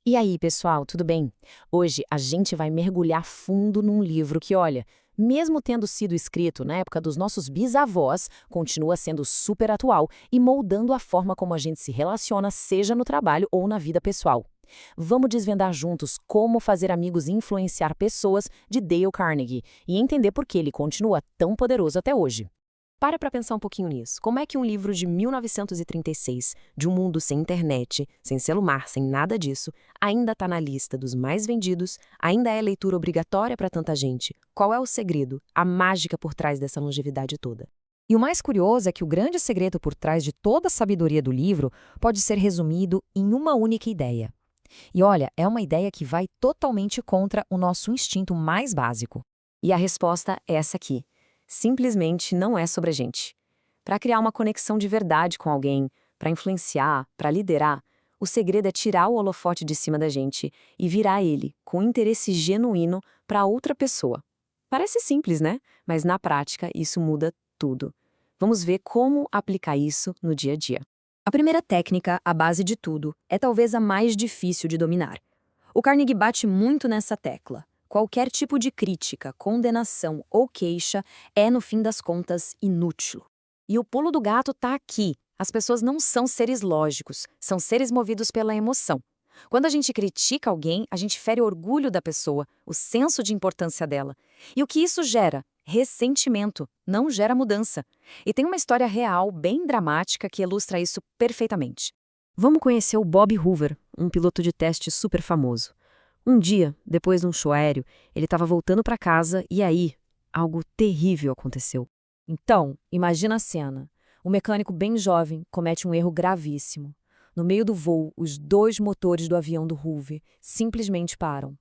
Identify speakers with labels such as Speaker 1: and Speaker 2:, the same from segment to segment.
Speaker 1: E aí, pessoal, tudo bem? Hoje a gente vai mergulhar fundo num livro que, olha, mesmo tendo sido escrito na época dos nossos bisavós, continua sendo super atual e moldando a forma como a gente se relaciona, seja no trabalho ou na vida pessoal. Vamos desvendar juntos como fazer amigos e influenciar pessoas de Dale Carnegie e entender por que ele continua tão poderoso até hoje. Para pensar um pouquinho nisso. Como é que um livro de 1936, de um mundo sem internet, sem celular, sem nada disso, ainda está na lista dos mais vendidos, ainda é leitura obrigatória para tanta gente? Qual é o segredo, a mágica por trás dessa longevidade toda?
Speaker 2: E o mais curioso é que o grande segredo por trás de toda a sabedoria do livro pode ser resumido em uma única ideia. E olha, é uma ideia que vai totalmente contra o nosso instinto mais básico.
Speaker 1: E a resposta é essa aqui. Simplesmente não é sobre a gente. Para criar uma conexão de verdade com alguém, para influenciar, para liderar, o segredo é tirar o holofote de cima da gente e virar ele, com interesse genuíno, para outra pessoa. Parece simples, né? Mas na prática isso muda tudo. Vamos ver como aplicar isso no dia a dia.
Speaker 2: A primeira técnica, a base de tudo, é talvez a mais difícil de dominar. O Carnegie bate muito nessa tecla. Qualquer tipo de crítica, condenação ou queixa é, no fim das contas, inútil.
Speaker 1: E o pulo do gato está aqui. As pessoas não são seres lógicos, são seres movidos pela emoção. Quando a gente critica alguém, a gente fere o orgulho da pessoa, o senso de importância dela. E o que isso gera? Ressentimento, não gera mudança. E tem uma história real, bem dramática, que ilustra isso perfeitamente. Vamos conhecer o Bob Hoover, um piloto de teste super famoso. Um dia, depois de um show aéreo, ele estava voltando para casa e aí, algo terrível aconteceu. Então, imagina a cena. Um mecânico bem jovem comete um erro gravíssimo. No meio do voo, os dois motores do avião do Hoover simplesmente param.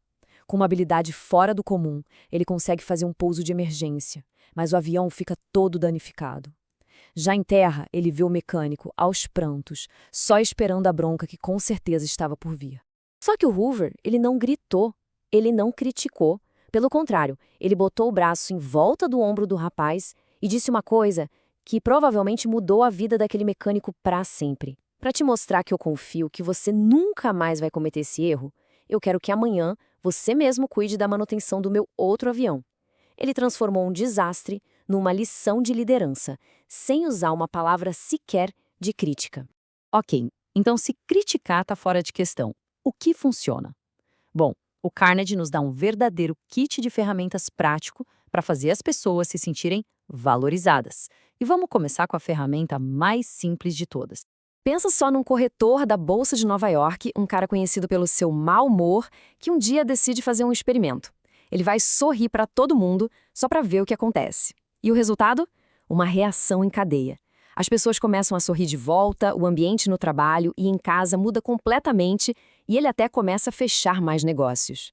Speaker 1: Com uma habilidade fora do comum, ele consegue fazer um pouso de emergência, mas o avião fica todo danificado. Já em terra, ele vê o mecânico, aos prantos, só esperando a bronca que com certeza estava por vir. Só que o Hoover, ele não gritou, ele não criticou. Pelo contrário, ele botou o braço em volta do ombro do rapaz e disse uma coisa que provavelmente mudou a vida daquele mecânico para sempre. Para te mostrar que eu confio que você nunca mais vai cometer esse erro, eu quero que amanhã você mesmo cuide da manutenção do meu outro avião. Ele transformou um desastre numa lição de liderança, sem usar uma palavra sequer de crítica. Ok, então se criticar está fora de questão, o que funciona? Bom, o Carnegie nos dá um verdadeiro kit de ferramentas prático para fazer as pessoas se sentirem valorizadas. E vamos começar com a ferramenta mais simples de todas. Pensa só num corretor da Bolsa de Nova York, um cara conhecido pelo seu mau humor, que um dia decide fazer um experimento. Ele vai sorrir para todo mundo só para ver o que acontece. E o resultado? Uma reação em cadeia. As pessoas começam a sorrir de volta, o ambiente no trabalho e em casa muda completamente e ele até começa a fechar mais negócios.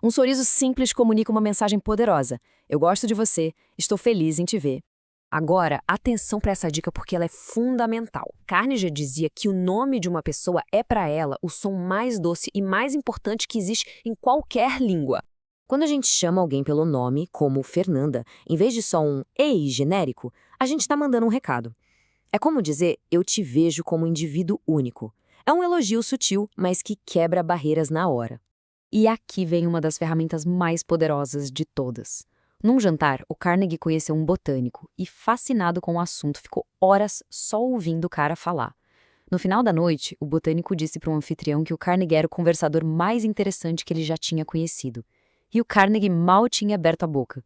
Speaker 1: Um sorriso simples comunica uma mensagem poderosa. Eu gosto de você, estou feliz em te ver. Agora, atenção para essa dica porque ela é fundamental. Carnegie dizia que o nome de uma pessoa é para ela o som mais doce e mais importante que existe em qualquer língua. Quando a gente chama alguém pelo nome, como Fernanda, em vez de só um "ei" genérico, a gente está mandando um recado. É como dizer, eu te vejo como um indivíduo único. É um elogio sutil, mas que quebra barreiras na hora. E aqui vem uma das ferramentas mais poderosas de todas. Num jantar, o Carnegie conheceu um botânico e, fascinado com o assunto, ficou horas só ouvindo o cara falar. No final da noite, o botânico disse para o anfitrião que o Carnegie era o conversador mais interessante que ele já tinha conhecido. E o Carnegie mal tinha aberto a boca.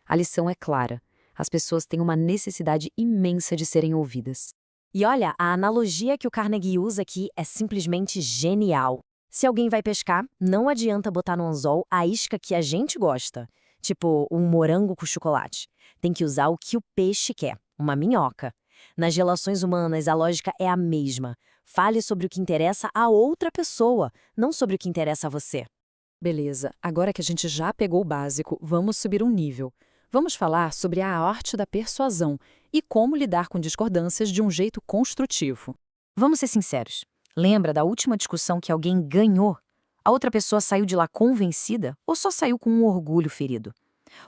Speaker 1: A lição é clara. As pessoas têm uma necessidade imensa de serem ouvidas. E olha, a analogia que o Carnegie usa aqui é simplesmente genial. Se alguém vai pescar, não adianta botar no anzol a isca que a gente gosta, tipo um morango com chocolate. Tem que usar o que o peixe quer, uma minhoca. Nas relações humanas, a lógica é a mesma. Fale sobre o que interessa a outra pessoa, não sobre o que interessa a você.
Speaker 2: Beleza, agora que a gente já pegou o básico, vamos subir um nível. Vamos falar sobre a arte da persuasão e como lidar com discordâncias de um jeito construtivo.
Speaker 1: Vamos ser sinceros. Lembra da última discussão que alguém ganhou? A outra pessoa saiu de lá convencida ou só saiu com um orgulho ferido?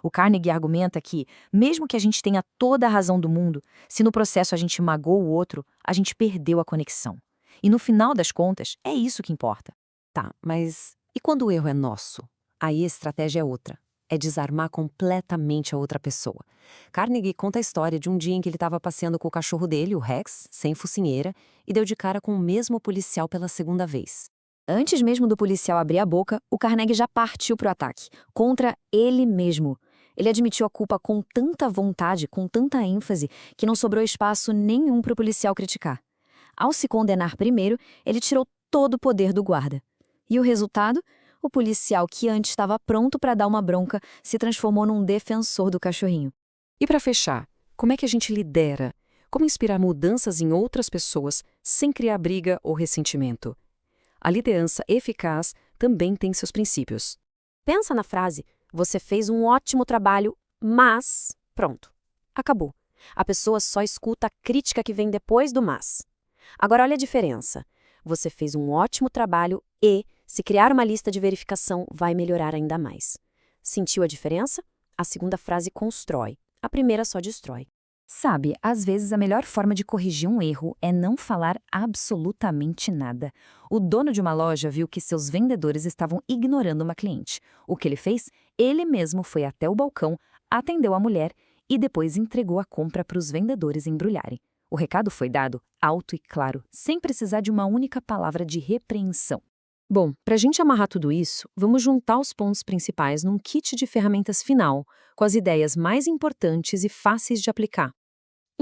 Speaker 1: O Carnegie argumenta que, mesmo que a gente tenha toda a razão do mundo, se no processo a gente magoou o outro, a gente perdeu a conexão. E no final das contas, é isso que importa.
Speaker 3: Tá, mas e quando o erro é nosso? Aí a estratégia é outra. É desarmar completamente a outra pessoa. Carnegie conta a história de um dia em que ele estava passeando com o cachorro dele, o Rex, sem focinheira, e deu de cara com o mesmo policial pela segunda vez.
Speaker 2: Antes mesmo do policial abrir a boca, o Carnegie já partiu para o ataque, contra ele mesmo. Ele admitiu a culpa com tanta vontade, com tanta ênfase, que não sobrou espaço nenhum para o policial criticar. Ao se condenar primeiro, ele tirou todo o poder do guarda. E o resultado? O policial que antes estava pronto para dar uma bronca se transformou num defensor do cachorrinho.
Speaker 3: E para fechar, como é que a gente lidera? Como inspirar mudanças em outras pessoas sem criar briga ou ressentimento? A liderança eficaz também tem seus princípios.
Speaker 1: Pensa na frase: você fez um ótimo trabalho, mas... Pronto. Acabou. A pessoa só escuta a crítica que vem depois do mas. Agora olha a diferença. Você fez um ótimo trabalho e, se criar uma lista de verificação, vai melhorar ainda mais. Sentiu a diferença? A segunda frase constrói. A primeira só destrói.
Speaker 2: Sabe, às vezes a melhor forma de corrigir um erro é não falar absolutamente nada. O dono de uma loja viu que seus vendedores estavam ignorando uma cliente. O que ele fez? Ele mesmo foi até o balcão, atendeu a mulher e depois entregou a compra para os vendedores embrulharem. O recado foi dado alto e claro, sem precisar de uma única palavra de repreensão.
Speaker 3: Bom, para a gente amarrar tudo isso, vamos juntar os pontos principais num kit de ferramentas final, com as ideias mais importantes e fáceis de aplicar.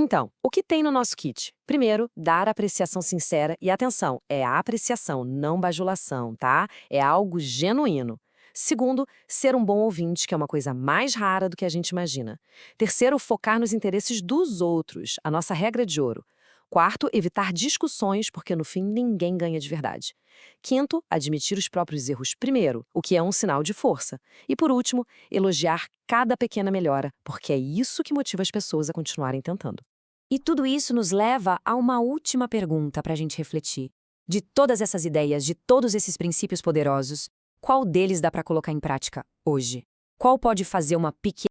Speaker 3: Então, o que tem no nosso kit? Primeiro, dar apreciação sincera e atenção, é a apreciação, não bajulação, tá? É algo genuíno. Segundo, ser um bom ouvinte, que é uma coisa mais rara do que a gente imagina. Terceiro, focar nos interesses dos outros, a nossa regra de ouro. Quarto, evitar discussões, porque no fim ninguém ganha de verdade. Quinto, admitir os próprios erros primeiro, o que é um sinal de força. E por último, elogiar cada pequena melhora, porque é isso que motiva as pessoas a continuarem tentando.
Speaker 2: E tudo isso nos leva a uma última pergunta para a gente refletir. De todas essas ideias, de todos esses princípios poderosos, qual deles dá para colocar em prática hoje? Qual pode fazer uma pequena